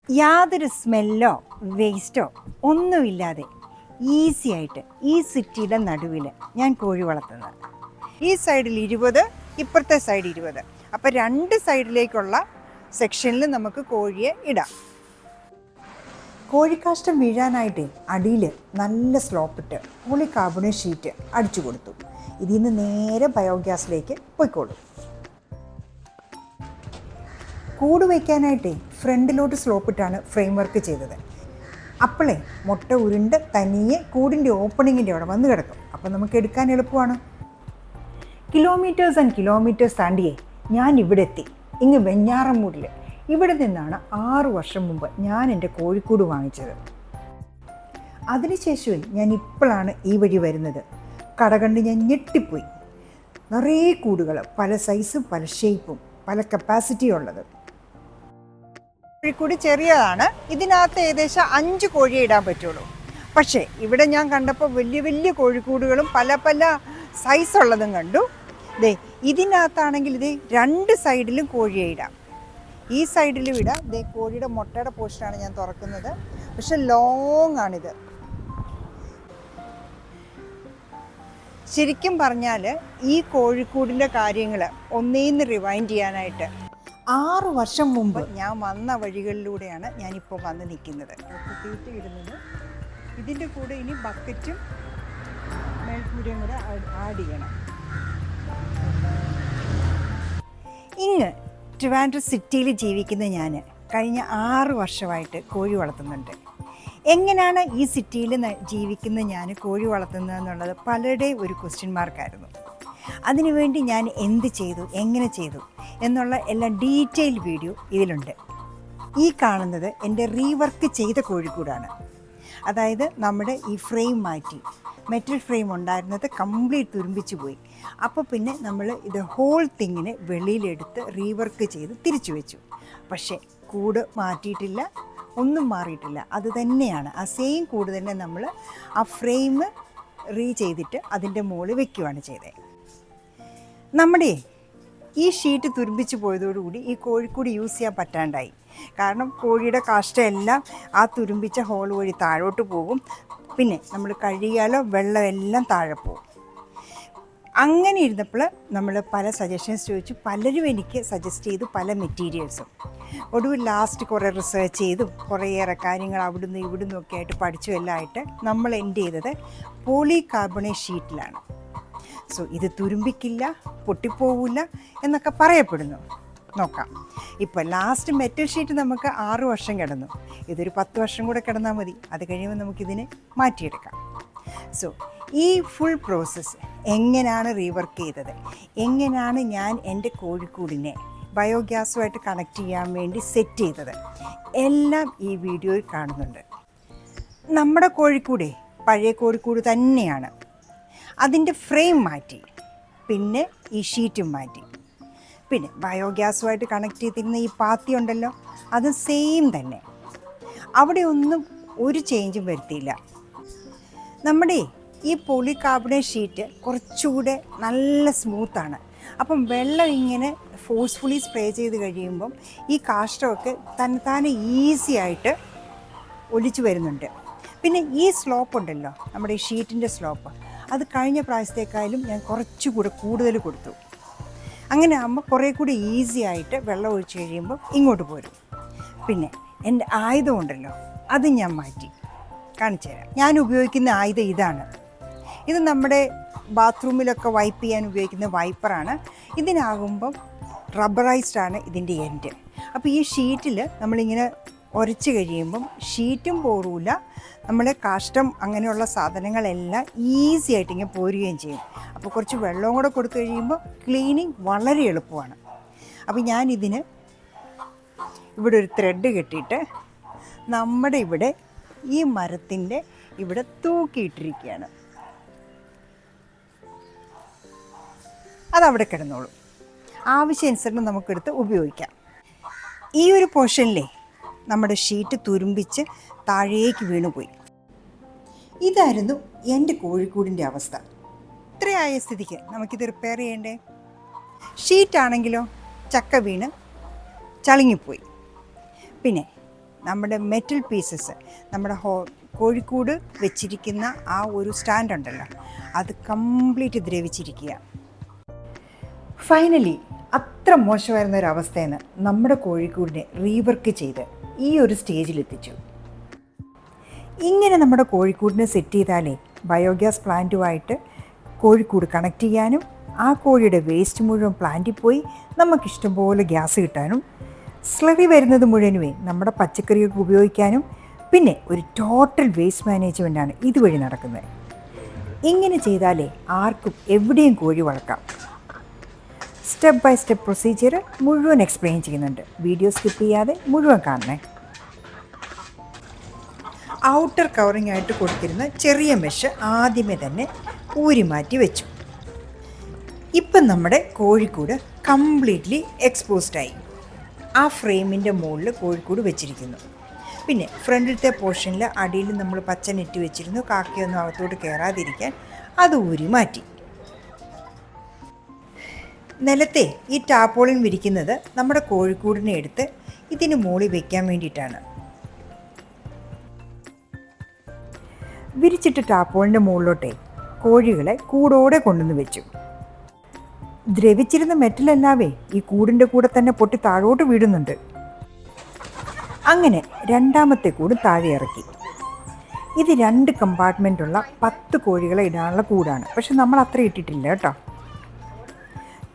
യാതൊരു സ്മെല്ലോ വേസ്റ്റോ ഒന്നുമില്ലാതെ ഈസി ആയിട്ട് ഈ സിറ്റിയുടെ നടുവിൽ ഞാൻ കോഴി വളർത്തുന്നത്. ഈ സൈഡിൽ 20, ഇപ്പുറത്തെ സൈഡ് 20. അപ്പോൾ രണ്ട് സൈഡിലേക്കുള്ള സെക്ഷനിൽ നമുക്ക് കോഴിയെ ഇടാം. കോഴിക്കാഷ്ടം വീഴാനായിട്ട് അടിയിൽ നല്ല സ്ലോപ്പിട്ട് പോളികാർബണേറ്റ് ഷീറ്റ് അടിച്ചു കൊടുത്തു. ഇതിൽ നിന്ന് നേരെ ബയോഗ്യാസിലേക്ക് പോയിക്കോളും. കൂട് വയ്ക്കാനായിട്ട് ഫ്രണ്ടിലോട്ട് സ്ലോപ്പിട്ടാണ് ഫ്രെയിം വർക്ക് ചെയ്തത്. അപ്പോളേ മുട്ട ഉരുണ്ട് തനിയെ കൂടിൻ്റെ ഓപ്പണിങ്ങിൻ്റെ അവിടെ വന്ന് കിടക്കും. അപ്പോൾ നമുക്ക് എടുക്കാൻ എളുപ്പമാണ്. കിലോമീറ്റേഴ്സ് ആൻഡ് കിലോമീറ്റേഴ്സ് താണ്ടിയേ ഞാൻ ഇവിടെ എത്തി, ഇങ്ങ് വെഞ്ഞാറമൂടിൽ. ഇവിടെ നിന്നാണ് 6 വർഷം മുമ്പ് ഞാൻ എൻ്റെ കോഴിക്കൂട് വാങ്ങിച്ചത്. അതിനുശേഷം ഞാൻ ഇപ്പോഴാണ് ഈ വഴി വരുന്നത്. കട കണ്ട് ഞാൻ ഞെട്ടിപ്പോയി. നിറയെ കൂടുകൾ, പല സൈസും പല ഷേപ്പും പല കപ്പാസിറ്റിയും ഉള്ളത്. കോഴിക്കൂട് ചെറിയതാണ്. ഇതിനകത്ത് ഏകദേശം 5 കോഴിയെ ഇടാൻ പറ്റുള്ളൂ. പക്ഷേ ഇവിടെ ഞാൻ കണ്ടപ്പോൾ വലിയ വലിയ കോഴിക്കൂടുകളും പല പല സൈസുള്ളതും കണ്ടു. ഇതിനകത്താണെങ്കിൽ 2 സൈഡിലും കോഴിയെ ഇടാം. ഈ സൈഡിലും ഇടാം. കോഴിയുടെ മുട്ടയുടെ പോർഷനാണ് ഞാൻ തുറക്കുന്നത്. പക്ഷെ ലോങ് ആണിത്. ശരിക്കും പറഞ്ഞാൽ ഈ കോഴിക്കൂടിൻ്റെ കാര്യങ്ങൾ ഒന്നേന്ന് റിവൈൻഡ് ചെയ്യാനായിട്ട് 6 വർഷം മുമ്പ് ഞാൻ വന്ന വഴികളിലൂടെയാണ് ഞാനിപ്പോൾ വന്ന് നിൽക്കുന്നത്. തീറ്റ ഇടുന്നത് ഇതിൻ്റെ കൂടെ ഇനി ബക്കറ്റും മേൽക്കൂരയും കൂടെ ആഡ് ചെയ്യണം. ഇങ്ങ് ട്രിവാൻഡ്രം സിറ്റിയിൽ ജീവിക്കുന്ന ഞാൻ കഴിഞ്ഞ 6 വർഷമായിട്ട് കോഴി വളർത്തുന്നുണ്ട്. എങ്ങനെയാണ് ഈ സിറ്റിയിൽ ജീവിക്കുന്ന ഞാൻ കോഴി വളർത്തുന്നത് എന്നുള്ളത് പലരുടെയും ഒരു ക്വസ്റ്റ്യൻ മാർക്കായിരുന്നു. അതിനുവേണ്ടി ഞാൻ എന്ത് ചെയ്തു, എങ്ങനെ ചെയ്തു എന്നുള്ള എല്ലാ ഡീറ്റെയിൽ വീഡിയോ ഇതിലുണ്ട്. ഈ കാണുന്നത് എൻ്റെ റീവർക്ക് ചെയ്ത കോഴിക്കൂടാണ്. അതായത് നമ്മുടെ ഈ ഫ്രെയിം മാറ്റി, മെറ്റൽ ഫ്രെയിം ഉണ്ടായിരുന്നത് കംപ്ലീറ്റ് തുരുമ്പിച്ച് പോയി. അപ്പോൾ പിന്നെ നമ്മൾ ഇത് ഹോൾ തിങ്ങിനെ വെളിയിലെടുത്ത് റീവർക്ക് ചെയ്ത് തിരിച്ചു വെച്ചു. പക്ഷേ കൂട് മാറ്റിയിട്ടില്ല, ഒന്നും മാറിയിട്ടില്ല. അത് തന്നെയാണ്, ആ സെയിം കൂട് തന്നെ നമ്മൾ ആ ഫ്രെയിം ചെയ്തിട്ട് അതിൻ്റെ മുകളിൽ വെക്കുകയാണ് ചെയ്തത്. നമ്മുടെ ഈ ഷീറ്റ് തുരുമ്പിച്ച് പോയതോടുകൂടി ഈ കോഴിക്കൂട് യൂസ് ചെയ്യാൻ പറ്റാണ്ടായി. കാരണം കോഴിയുടെ കാഷ്ടം എല്ലാം ആ തുരുമ്പിച്ച ഹോൾ വഴി താഴോട്ട് പോകും. പിന്നെ നമ്മൾ കഴുകിയാലോ വെള്ളമെല്ലാം താഴെ പോകും. അങ്ങനെ ഇരുന്നപ്പോൾ നമ്മൾ പല സജഷൻസ് ചോദിച്ചു. പലരും എനിക്ക് സജസ്റ്റ് ചെയ്തു പല മെറ്റീരിയൽസും. ഒടുവിൽ ലാസ്റ്റ് കുറേ റിസർച്ച് ചെയ്തും കുറേയേറെ കാര്യങ്ങൾ അവിടുന്ന് ഇവിടുന്ന് ഒക്കെ ആയിട്ട് പഠിച്ചു എല്ലാം ആയിട്ട് നമ്മൾ എൻഡ് ചെയ്തത് പോളികാർബണേറ്റ് ഷീറ്റിലാണ്. സോ ഇത് തുരുമ്പിക്കില്ല, പൊട്ടിപ്പോവില്ല എന്നൊക്കെ പറയപ്പെടുന്നു. നോക്കാം. ഇപ്പോൾ ലാസ്റ്റ് മെറ്റൽ ഷീറ്റ് നമുക്ക് 6 വർഷം കിടന്നു. ഇതൊരു 10 വർഷം കൂടെ കിടന്നാൽ മതി. അത് കഴിയുമ്പോൾ നമുക്കിതിനെ മാറ്റിയെടുക്കാം. സോ ഈ ഫുൾ പ്രോസസ്സ് എങ്ങനെയാണ് റീവർക്ക് ചെയ്തത്, എങ്ങനെയാണ് ഞാൻ എൻ്റെ കോഴിക്കൂടിനെ ബയോഗ്യാസുമായിട്ട് കണക്ട് ചെയ്യാൻ വേണ്ടി സെറ്റ് ചെയ്തത്, എല്ലാം ഈ വീഡിയോയിൽ കാണുന്നുണ്ട്. നമ്മുടെ കോഴിക്കൂടെ പഴയ കോഴിക്കൂട് തന്നെയാണ്. അതിൻ്റെ ഫ്രെയിം മാറ്റി, പിന്നെ ഈ ഷീറ്റും മാറ്റി. പിന്നെ ബയോഗ്യാസുമായിട്ട് കണക്ട് ചെയ്തിരുന്ന ഈ പാത്തി ഉണ്ടല്ലോ, അത് സെയിം തന്നെ. അവിടെ ഒന്നും ഒരു ചേഞ്ചും വരുത്തിയില്ല. നമ്മുടെ ഈ പോളികാർബണേറ്റ് ഷീറ്റ് കുറച്ചുകൂടെ നല്ല സ്മൂത്താണ്. അപ്പം വെള്ളം ഇങ്ങനെ ഫോഴ്സ്ഫുള്ളി സ്പ്രേ ചെയ്ത് കഴിയുമ്പം ഈ കാഷ്ടമൊക്കെ തന്നെത്താനെ ഈസി ആയിട്ട് ഒലിച്ചു വരുന്നുണ്ട്. പിന്നെ ഈ സ്ലോപ്പ് ഉണ്ടല്ലോ, നമ്മുടെ ഈ ഷീറ്റിൻ്റെ സ്ലോപ്പ്, അത് കഴിഞ്ഞ പ്രാവശ്യത്തേക്കാളും ഞാൻ കുറച്ചുകൂടെ കൂടുതൽ കൊടുത്തു. അങ്ങനെ ആകുമ്പോൾ കുറേ കൂടി ഈസി ആയിട്ട് വെള്ളം ഒഴിച്ച് കഴിയുമ്പോൾ ഇങ്ങോട്ട് പോരും. പിന്നെ എൻ്റെ ആയുധം ഉണ്ടല്ലോ, അത് ഞാൻ മാറ്റി കാണിച്ചു തരാം. ഞാൻ ഉപയോഗിക്കുന്ന ആയുധം ഇതാണ്. ഇത് നമ്മുടെ ബാത്റൂമിലൊക്കെ വൈപ്പ് ചെയ്യാൻ ഉപയോഗിക്കുന്ന വൈപ്പറാണ്. ഇതിനാകുമ്പം റബ്ബറൈസ്ഡാണ് ഇതിൻ്റെ എൻഡ്. അപ്പോൾ ഈ ഷീറ്റിൽ നമ്മളിങ്ങനെ ഉരച്ച് കഴിയുമ്പം ഷീറ്റും പോറില്ല, നമ്മുടെ കാഷ്ടം അങ്ങനെയുള്ള സാധനങ്ങളെല്ലാം ഈസി ആയിട്ട് ഇങ്ങനെ പോരുകയും ചെയ്യും. അപ്പോൾ കുറച്ച് വെള്ളവും കൂടെ കൊടുത്തു കഴിയുമ്പോൾ ക്ലീനിങ് വളരെ എളുപ്പമാണ്. അപ്പോൾ ഞാനിതിന് ഇവിടെ ഒരു ത്രെഡ് കെട്ടിയിട്ട് നമ്മുടെ ഇവിടെ ഈ മരത്തിൻ്റെ ഇവിടെ തൂക്കിയിട്ടിരിക്കുകയാണ്. അതവിടെ കിടന്നോളും. ആവശ്യാനുസരണം നമുക്കെടുത്ത് ഉപയോഗിക്കാം. ഈ ഒരു പോർഷനിലേ നമ്മുടെ ഷീറ്റ് തുരുമ്പിച്ച് താഴേക്ക് വീണുപോയി. ഇതായിരുന്നു എൻ്റെ കോഴിക്കൂടിൻ്റെ അവസ്ഥ. ഇത്രയായ സ്ഥിതിക്ക് നമുക്കിത് റിപ്പയർ ചെയ്യണ്ടേ? ഷീറ്റാണെങ്കിലോ ചക്ക വീണ് ചളുങ്ങിപ്പോയി. പിന്നെ നമ്മുടെ മെറ്റൽ പീസസ്, നമ്മുടെ കോഴിക്കൂട് വെച്ചിരിക്കുന്ന ആ ഒരു സ്റ്റാൻഡ് ഉണ്ടല്ലോ, അത് കംപ്ലീറ്റ് ദ്രവിച്ചിരിക്കുക. ഫൈനലി അത്ര മോശമായിരുന്ന ഒരു അവസ്ഥയിൽ നിന്ന് നമ്മുടെ കോഴിക്കൂടിനെ റീവർക്ക് ചെയ്ത് ഈ ഒരു സ്റ്റേജിലെത്തിച്ചു. ഇങ്ങനെ നമ്മുടെ കോഴിക്കൂടിനെ സെറ്റ് ചെയ്താലേ ബയോഗ്യാസ് പ്ലാന്റുമായിട്ട് കോഴിക്കൂട് കണക്ട് ചെയ്യാനും ആ കോഴിയുടെ വേസ്റ്റ് മുഴുവൻ പ്ലാന്റിൽ പോയി നമുക്കിഷ്ടംപോലെ ഗ്യാസ് കിട്ടാനും സ്ലറി വരുന്നത് മുഴുവനുമേ നമ്മുടെ പച്ചക്കറികൾക്ക് ഉപയോഗിക്കാനും പിന്നെ ഒരു ടോട്ടൽ വേസ്റ്റ് മാനേജ്മെൻറ്റാണ് ഇതുവഴി നടക്കുന്നത്. ഇങ്ങനെ ചെയ്താലേ ആർക്കും എവിടെയും കോഴി വളർത്താം. സ്റ്റെപ്പ് ബൈ സ്റ്റെപ്പ് പ്രൊസീജിയർ മുഴുവൻ എക്സ്പ്ലെയിൻ ചെയ്യുന്നുണ്ട്. വീഡിയോ സ്കിപ്പ് ചെയ്യാതെ മുഴുവൻ കാണണേ. ഔട്ടർ കവറിംഗ് ആയിട്ട് കൊടുത്തിരുന്ന ചെറിയ മെഷ് ആദ്യമേ തന്നെ ഊരി മാറ്റി വെച്ചു. ഇപ്പം നമ്മുടെ കോഴിക്കൂട് കംപ്ലീറ്റ്ലി എക്സ്പോസ്ഡായി. ആ ഫ്രെയിമിൻ്റെ മുകളിൽ കോഴിക്കൂട് വെച്ചിരിക്കുന്നു. പിന്നെ ഫ്രണ്ടിലത്തെ പോർഷനിൽ അടിയിൽ നമ്മൾ പച്ച നെറ്റ് വെച്ചിരുന്നു, കാക്കയൊന്നും അകത്തോട്ട് കയറാതിരിക്കാൻ. അത് ഊരി മാറ്റി. നിലത്തെ ഈ ടാപ്പോളിൻ വിരിക്കുന്നത് നമ്മുടെ കോഴിക്കൂടിനെ എടുത്ത് ഇതിന് മുകളിൽ വയ്ക്കാൻ വേണ്ടിയിട്ടാണ്. വിരിച്ചിട്ട് ടാപ്പോളിൻ്റെ മുകളിലോട്ടേ കോഴികളെ കൂടോടെ കൊണ്ടുവന്ന് വെച്ചു. ദ്രവിച്ചിരുന്ന മെറ്റലല്ലാവേ ഈ കൂടിൻ്റെ കൂടെ തന്നെ പൊട്ടി താഴോട്ട് വീടുന്നുണ്ട്. അങ്ങനെ രണ്ടാമത്തെ കൂട് താഴെ ഇറക്കി. ഇത് 2 കമ്പാർട്ട്മെൻറ്റുള്ള 10 കോഴികളെ ഇടാനുള്ള കൂടാണ്. പക്ഷെ നമ്മൾ അത്ര ഇട്ടിട്ടില്ല കേട്ടോ.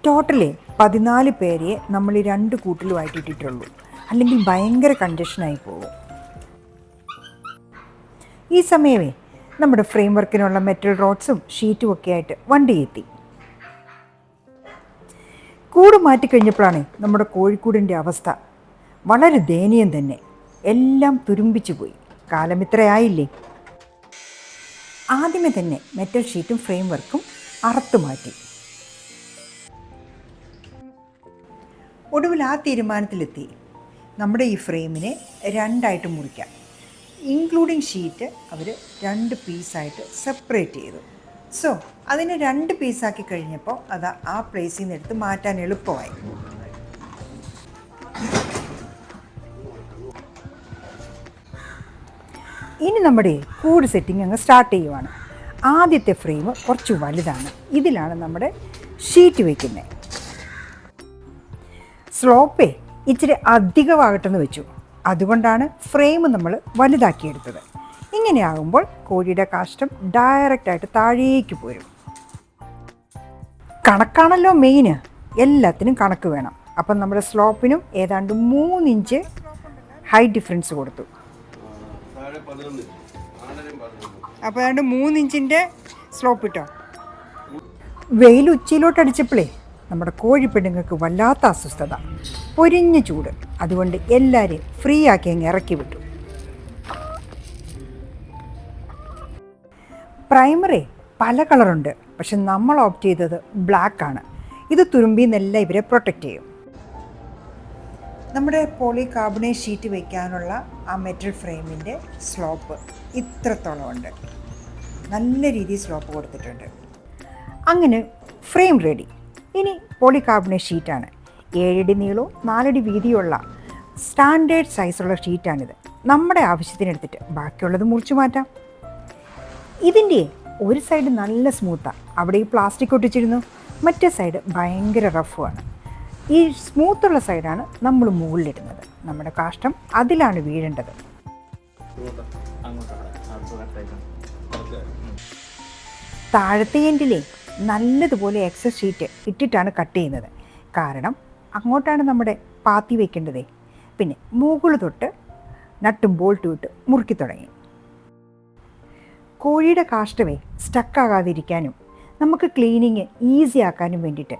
ടോട്ടലി 14 പേരെ നമ്മൾ ഈ 2 കൂട്ടിലുമായിട്ട് ഇട്ടിട്ടുള്ളൂ. അല്ലെങ്കിൽ ഭയങ്കര കൺജഷനായി പോകും. ഈ സമയമേ നമ്മുടെ ഫ്രെയിം വർക്കിനുള്ള മെറ്റൽ റോഡ്സും ഷീറ്റും ഒക്കെ ആയിട്ട് വണ്ടി എത്തി. കൂട് മാറ്റിക്കഴിഞ്ഞപ്പോഴാണ് നമ്മുടെ കോഴിക്കൂടിൻ്റെ അവസ്ഥ വളരെ ദയനീയം തന്നെ. എല്ലാം തുരുമ്പിച്ചു പോയി. കാലം ഇത്രയായില്ലേ. ആദ്യമേ തന്നെ മെറ്റൽ ഷീറ്റും ഫ്രെയിം വർക്കും അറുത്തു മാറ്റി. ഒടുവിൽ ആ തീരുമാനത്തിലെത്തി. നമ്മുടെ ഈ ഫ്രെയിമിനെ 2ആയിട്ട് മുറിക്കാം. ഇൻക്ലൂഡിങ് ഷീറ്റ് അവർ 2 പീസായിട്ട് സെപ്പറേറ്റ് ചെയ്തു. സോ അതിനെ 2 പീസാക്കി കഴിഞ്ഞപ്പോൾ അത് ആ പ്ലേസിൽ നിന്ന് എടുത്ത് മാറ്റാൻ എളുപ്പമായി. ഇനി നമ്മുടെ കൂട് സെറ്റിംഗ് അങ്ങ് സ്റ്റാർട്ട് ചെയ്യുവാണ്. ആദ്യത്തെ ഫ്രെയിം കുറച്ച് വലുതാണ്. ഇതിലാണ് നമ്മുടെ ഷീറ്റ് വയ്ക്കുന്നത്. സ്ലോപ്പേ ഇച്ചിരി അധികമാകട്ടെന്ന് വെച്ചു. അതുകൊണ്ടാണ് ഫ്രെയിം നമ്മൾ വലുതാക്കിയെടുത്തത്. ഇങ്ങനെയാകുമ്പോൾ കോഴിയുടെ കാഷ്ടം ഡയറക്റ്റായിട്ട് താഴേക്ക് പോരും. കണക്കാണല്ലോ മെയിന്. എല്ലാത്തിനും കണക്ക് വേണം. അപ്പം നമ്മുടെ സ്ലോപ്പിനും ഏതാണ്ട് 3 ഇഞ്ച് ഹൈറ്റ് ഡിഫറൻസ് കൊടുത്തു. അപ്പോൾ ഏതാണ്ട് 3 ഇഞ്ചിൻ്റെ സ്ലോപ്പ് ഇട്ടോ. വെയിൽ ഉച്ചയിലോട്ട് അടിച്ചപ്പോഴേ നമ്മുടെ കോഴിപ്പെണ്ണുങ്ങൾക്ക് വല്ലാത്ത അസ്വസ്ഥത, പൊരിഞ്ഞ ചൂട്. അതുകൊണ്ട് എല്ലാവരെയും ഫ്രീ ആക്കി അങ്ങ് ഇറക്കി വിട്ടു. പ്രൈമറി പല കളറുണ്ട്. പക്ഷെ നമ്മൾ ഓപ്റ്റ് ചെയ്തത് ബ്ലാക്കാണ്. ഇത് തുരുമ്പിന്നെല്ലാം ഇവരെ പ്രൊട്ടക്റ്റ് ചെയ്യും. നമ്മുടെ പോളി കാർബണേറ്റ് ഷീറ്റ് വയ്ക്കാനുള്ള ആ മെറ്റൽ ഫ്രെയിമിൻ്റെ സ്ലോപ്പ് ഇത്രത്തോളം ഉണ്ട്. നല്ല രീതിയിൽ സ്ലോപ്പ് കൊടുത്തിട്ടുണ്ട്. അങ്ങനെ ഫ്രെയിം റെഡി. ഇനി പോളി കാർബണേറ്റ് ഷീറ്റാണ്. 7 അടി നീളവും 4 അടി വീതിയുള്ള സ്റ്റാൻഡേർഡ് സൈസുള്ള ഷീറ്റാണിത്. നമ്മുടെ ആവശ്യത്തിനെടുത്തിട്ട് ബാക്കിയുള്ളത് മുറിച്ചു മാറ്റാം. ഇതിൻ്റെ ഒരു സൈഡ് നല്ല സ്മൂത്താണ്. അവിടെ ഈ പ്ലാസ്റ്റിക് ഒട്ടിച്ചിരുന്നു. മറ്റേ സൈഡ് ഭയങ്കര റഫുമാണ്. ഈ സ്മൂത്തുള്ള സൈഡാണ് നമ്മൾ മുകളിലിടുന്നത്. നമ്മുടെ കാഷ്ടം അതിലാണ് വീഴേണ്ടത്. താഴത്തെ എൻഡിലെ നല്ലതുപോലെ എക്സസ് ഷീറ്റ് ഇട്ടിട്ടാണ് കട്ട് ചെയ്യുന്നത്. കാരണം അങ്ങോട്ടാണ് നമ്മുടെ പാത്തി വയ്ക്കേണ്ടതേ. പിന്നെ മുകൾ തൊട്ട് നട്ടും ബോൾട്ടും ഇട്ട് മുറുക്കി തുടങ്ങി. കോഴിയുടെ കാഷ്ടമേ സ്റ്റക്കാകാതിരിക്കാനും നമുക്ക് ക്ലീനിങ് ഈസി ആക്കാനും വേണ്ടിയിട്ട്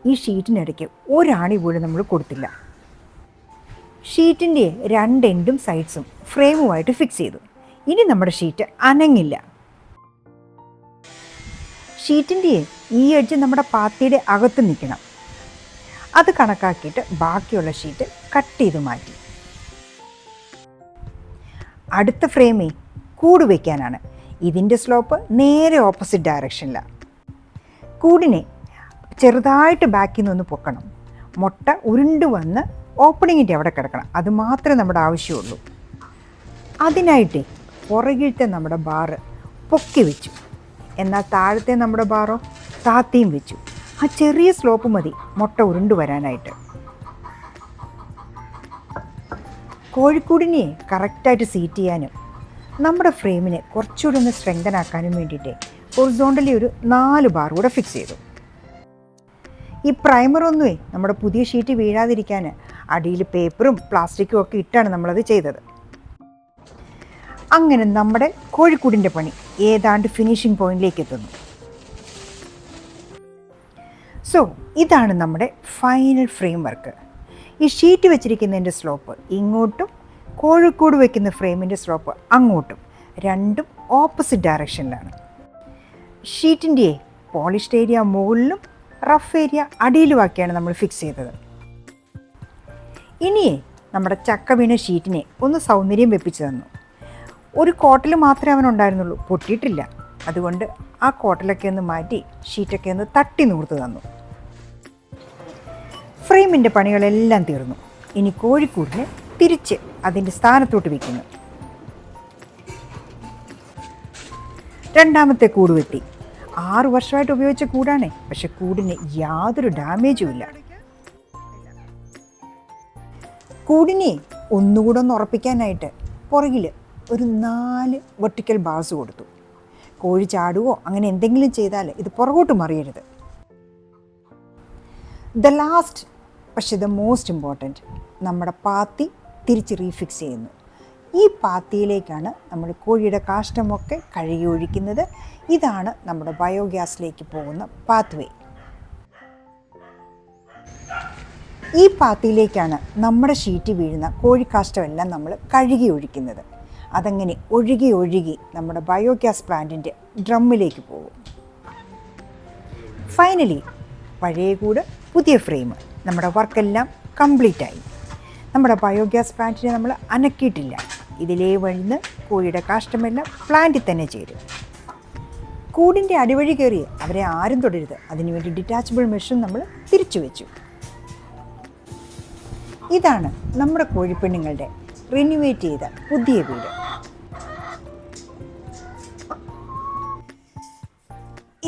ഈ ഷീറ്റിനിടയ്ക്ക് ഒരാണി പോലും നമ്മൾ കൊടുത്തില്ല. ഷീറ്റിൻ്റെ 2 എൻഡും സൈഡ്സും ഫ്രെയിമുമായിട്ട് ഫിക്സ് ചെയ്തു. ഇനി നമ്മുടെ ഷീറ്റ് അനങ്ങില്ല. ഷീറ്റിൻ്റെ ഈ എഡ്ജ് നമ്മുടെ പാത്തിയുടെ അകത്ത് നിൽക്കണം. അത് കണക്കാക്കിയിട്ട് ബാക്കിയുള്ള ഷീറ്റ് കട്ട് ചെയ്ത് മാറ്റി. അടുത്ത ഫ്രെയിമേ കൂട് വയ്ക്കാനാണ്. ഇതിൻ്റെ സ്ലോപ്പ് നേരെ ഓപ്പോസിറ്റ് ഡയറക്ഷനിലാണ്. കൂടിനെ ചെറുതായിട്ട് ബാക്കിൽ നിന്നൊന്ന് പൊക്കണം. മുട്ട ഉരുണ്ട് വന്ന് ഓപ്പണിങ്ങിൻ്റെ അവിടെ കിടക്കണം. അത് മാത്രമേ നമ്മുടെ ആവശ്യമുള്ളൂ. അതിനായിട്ട് പുറകിലത്തെ നമ്മുടെ ബാറ് പൊക്കി വെച്ചു, എന്നാൽ താഴത്തെ നമ്മുടെ ബാറോ താത്തിയും വെച്ചു. ആ ചെറിയ സ്ലോപ്പ് മതി മുട്ട ഉരുണ്ടു വരാനായിട്ട്. കോഴിക്കൂടിനെ കറക്റ്റായിട്ട് സീറ്റ് ചെയ്യാനും നമ്മുടെ ഫ്രെയിമിനെ കുറച്ചുകൂടി ഒന്ന് സ്ട്രെങ്തൻ ആക്കാനും വേണ്ടിയിട്ട് ഹൊറിസോണ്ടലി ഒരു 4 ബാർ കൂടെ ഫിക്സ് ചെയ്തു. ഈ പ്രൈമറൊന്നുമേ നമ്മുടെ പുതിയ ഷീറ്റ് വീഴാതിരിക്കാൻ അടിയിൽ പേപ്പറും പ്ലാസ്റ്റിക്കും ഒക്കെ ഇട്ടാണ് നമ്മളത് ചെയ്തത്. അങ്ങനെ നമ്മുടെ കോഴിക്കൂടിൻ്റെ പണി ഏതാണ്ട് ഫിനിഷിംഗ് പോയിന്റിലേക്ക് എത്തുന്നു. സോ ഇതാണ് നമ്മുടെ ഫൈനൽ ഫ്രെയിം വർക്ക്. ഈ ഷീറ്റ് വെച്ചിരിക്കുന്നതിൻ്റെ സ്ലോപ്പ് ഇങ്ങോട്ടും കോഴിക്കൂട് വയ്ക്കുന്ന ഫ്രെയിമിൻ്റെ സ്ലോപ്പ് അങ്ങോട്ടും, രണ്ടും ഓപ്പോസിറ്റ് ഡയറക്ഷനിലാണ്. ഷീറ്റിൻ്റെ പോളിഷ്ഡ് ഏരിയ മുകളിലും റഫ് ഏരിയ അടിയിലുമാക്കിയാണ് നമ്മൾ ഫിക്സ് ചെയ്തത്. ഇനിയേ നമ്മുടെ ചക്ക വീണ ഷീറ്റിനെ ഒന്ന് സൗന്ദര്യം വെപ്പിച്ചു തന്നു. ഒരു കോട്ടൽ മാത്രമേ അവനുണ്ടായിരുന്നുള്ളൂ, പൊട്ടിയിട്ടില്ല. അതുകൊണ്ട് ആ കോട്ടലൊക്കെ ഒന്ന് മാറ്റി ഷീറ്റൊക്കെ ഒന്ന് തട്ടി നൂർത്ത് തന്നു. ഫ്രെയിമിൻ്റെ പണികളെല്ലാം തീർന്നു. ഇനി കോഴിക്കൂടിനെ തിരിച്ച് അതിൻ്റെ സ്ഥാനത്തോട്ട് വയ്ക്കുന്നു. രണ്ടാമത്തെ കൂട് വെട്ടി. 6 വർഷമായിട്ട് ഉപയോഗിച്ച കൂടാണേ, പക്ഷെ കൂടിന് യാതൊരു ഡാമേജും ഇല്ല. കൂടിനെ ഒന്നുകൂടെ ഒന്ന് ഉറപ്പിക്കാനായിട്ട് പുറകിൽ ഒരു 4 വെർട്ടിക്കൽ ബാർസ് കൊടുത്തു. കോഴി ചാടുവോ അങ്ങനെ എന്തെങ്കിലും ചെയ്താൽ ഇത് പുറകോട്ട് മറിയരുത്. ദ ലാസ്റ്റ്, പക്ഷേ ദ മോസ്റ്റ് ഇമ്പോർട്ടൻറ്റ്, നമ്മുടെ പാത്തി തിരിച്ച് റീഫിക്സ് ചെയ്യുന്നു. ഈ പാത്തിയിലേക്കാണ് നമ്മൾ കോഴിയുടെ കാഷ്ടമൊക്കെ കഴുകി ഒഴിക്കുന്നത്. ഇതാണ് നമ്മുടെ ബയോഗ്യാസിലേക്ക് പോകുന്ന പാത്വേ. ഈ പാത്തിയിലേക്കാണ് നമ്മുടെ ഷീറ്റ് വീഴുന്ന കോഴിക്കാഷ്ടമെല്ലാം നമ്മൾ കഴുകി ഒഴിക്കുന്നത്. അതങ്ങനെ ഒഴുകി ഒഴുകി നമ്മുടെ ബയോഗ്യാസ് പ്ലാന്റിൻ്റെ ഡ്രമ്മിലേക്ക് പോകും. ഫൈനലി പഴയ കൂട് പുതിയ ഫ്രെയിം, നമ്മുടെ വർക്കെല്ലാം കംപ്ലീറ്റായി. നമ്മുടെ ബയോഗ്യാസ് പ്ലാന്റിനെ നമ്മൾ അനക്കിയിട്ടില്ല. ഇതിലേ വഴിന്ന് കോഴിയുടെ കാഷ്ടമെല്ലാം പ്ലാന്റിൽ തന്നെ ചേരും. കൂടിൻ്റെ അടിവഴി കയറി അവരെ ആരും തൊടരുത്. അതിനുവേണ്ടി ഡിറ്റാച്ചബിൾ മെഷും നമ്മൾ തിരിച്ചു വെച്ചു. ഇതാണ് നമ്മുടെ കോഴിപ്പെണ്ണുങ്ങളുടെ റിനോവേറ്റ് ചെയ്ത പുതിയ വീട്.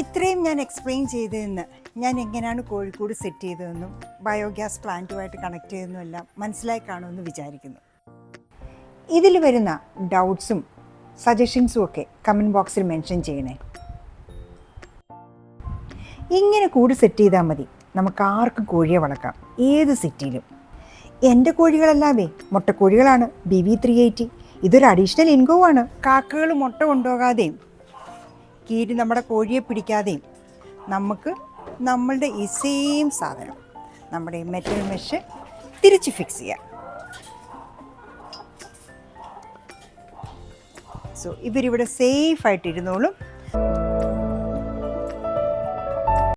ഇത്രയും ഞാൻ എക്സ്പ്ലെയിൻ ചെയ്തതെന്ന് ഞാൻ എങ്ങനെയാണ് കോഴിക്കൂട് സെറ്റ് ചെയ്തതെന്നും ബയോഗ്യാസ് പ്ലാന്റുമായിട്ട് കണക്ട് ചെയ്തതെന്നും എല്ലാം മനസ്സിലായി കാണുമെന്ന് വിചാരിക്കുന്നു. ഇതിൽ വരുന്ന ഡൗട്ട്സും സജഷൻസും ഒക്കെ കമൻറ്റ് ബോക്സിൽ മെൻഷൻ ചെയ്യണേ. ഇങ്ങനെ കൂട് സെറ്റ് ചെയ്താൽ മതി, നമുക്ക് ആർക്കും കോഴിയെ വളർത്താം ഏത് സിറ്റിയിലും. എൻ്റെ കോഴികളല്ലാവേ മുട്ടക്കോഴികളാണ്, BB380. ഇതൊരു അഡീഷണൽ ഇൻകം ആണ്. കാക്കകൾ മുട്ട കൊണ്ടുപോകാതെയും കീരി നമ്മുടെ കോഴിയെ പിടിക്കാതെയും നമുക്ക് നമ്മളുടെ ഈ സെയിം സാധനം നമ്മുടെ മെറ്റൽ മെഷ് തിരിച്ച് ഫിക്സ് ചെയ്യാം. സോ ഇവരിവിടെ സേഫായിട്ടിരുന്നോളും.